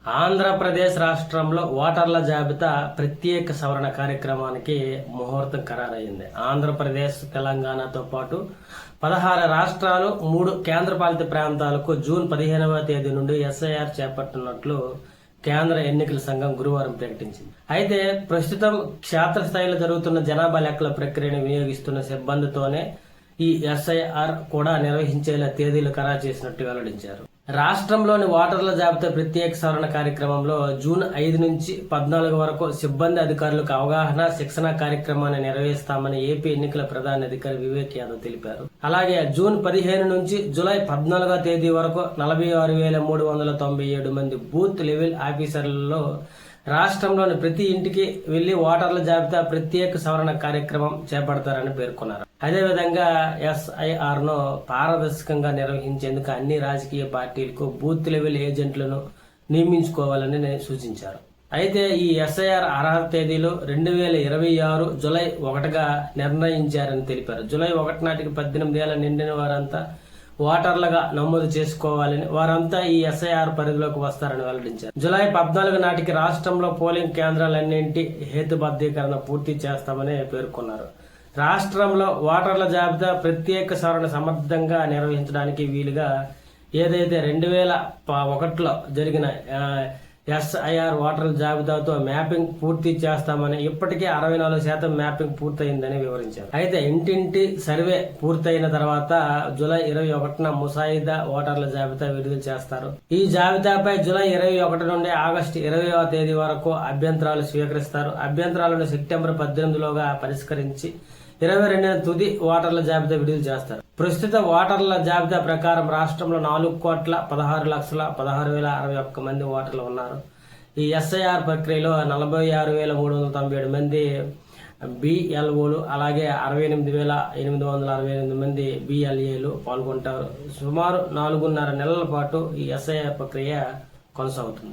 ఆంధ్రప్రదేశ్ రాష్ట్రంలో ఓటర్ల జాబితా ప్రత్యేక సవరణ కార్యక్రమానికి ముహూర్తం ఖరారయ్యింది. ఆంధ్రప్రదేశ్, తెలంగాణతో పాటు 16 రాష్ట్రాలు, 3 కేంద్రపాలిత ప్రాంతాలకు జూన్ 15వ తేదీ నుండి ఎస్ఐఆర్ చేపట్టనున్నట్లు కేంద్ర ఎన్నికల సంఘం గురువారం ప్రకటించింది. అయితే ప్రస్తుతం క్షేత్రస్థాయిలో జరుగుతున్న జనాభా లెక్కల ప్రక్రియను వినియోగిస్తున్న సిబ్బందితోనే ఈ ఎస్ఐఆర్ కూడా నిర్వహించేలా తేదీలు ఖరారు చేసినట్టు వెల్లడించారు. రాష్ట్రంలోని ఓటర్ల జాబితా ప్రత్యేక సవరణ కార్యక్రమంలో జూన్ 5 నుంచి 14 వరకు సిబ్బంది అధికారులకు అవగాహన, శిక్షణ కార్యక్రమాన్ని నిర్వహిస్తామని ఏపీ ఎన్నికల ప్రధాన అధికారి వివేక్ యాదవ్ తెలిపారు. అలాగే జూన్ 15 నుంచి జూలై 14వ తేదీ వరకు 46,397 మంది బూత్ లెవెల్ ఆఫీసర్లలో రాష్ట్రంలోని ప్రతి ఇంటికి వెళ్లి ఓటర్ల జాబితా ప్రత్యేక సవరణ కార్యక్రమం చేపడతారని పేర్కొన్నారు. అదేవిధంగా ఎస్ఐఆర్ ను పారదర్శకంగా నిర్వహించేందుకు అన్ని రాజకీయ పార్టీలకు బూత్ లెవెల్ ఏజెంట్లను నియమించుకోవాలని సూచించారు. అయితే ఈ ఎస్ఐఆర్ అర్హత తేదీలు 2026 జూలై 1గా నిర్ణయించారని తెలిపారు. జూలై 1 నాటికి 18 ఏళ్ల నిండిన వారంతా ఓటర్లుగా నమోదు చేసుకోవాలని, వారంతా ఈ ఎస్ఐఆర్ పరిధిలోకి వస్తారని వెల్లడించారు. జూలై 14 నాటికి రాష్ట్రంలో పోలింగ్ కేంద్రాలన్నింటి హేతుబద్ధీకరణ పూర్తి చేస్తామని పేర్కొన్నారు. రాష్ట్రంలో ఓటర్ల జాబితా ప్రత్యేక సవరణ సమర్థంగా నిర్వహించడానికి వీలుగా ఏదైతే 2001లో జరిగిన ఎస్ఐఆర్ ఓటర్ల జాబితాతో మ్యాపింగ్ పూర్తి చేస్తామని, ఇప్పటికే 64% మ్యాపింగ్ పూర్తయిందని వివరించారు. అయితే ఇంటింటి సర్వే పూర్తయిన తర్వాత జూలై 21న ముసాయిదా ఓటర్ల జాబితా విడుదల చేస్తారు. ఈ జాబితాపై జూలై 21 నుండి ఆగస్టు 20వ తేదీ వరకు అభ్యంతరాలు స్వీకరిస్తారు. అభ్యంతరాలను సెప్టెంబర్ 18లోగా పరిష్కరించి 22న తుది ఓటర్ల జాబితా విడుదల చేస్తారు. ప్రస్తుత ఓటర్ల జాబితా ప్రకారం రాష్ట్రంలో 4,16,16,061 మంది ఓటర్లు ఉన్నారు. ఈ ఎస్ఐఆర్ ప్రక్రియలో 46,397 మంది బిఎల్ఓలు, అలాగే 68,868 మంది బిఎల్ఏలు పాల్గొంటారు. సుమారు 4.5 నెలల పాటు ఈ ఎస్ఐఆర్ ప్రక్రియ కొనసాగుతుంది.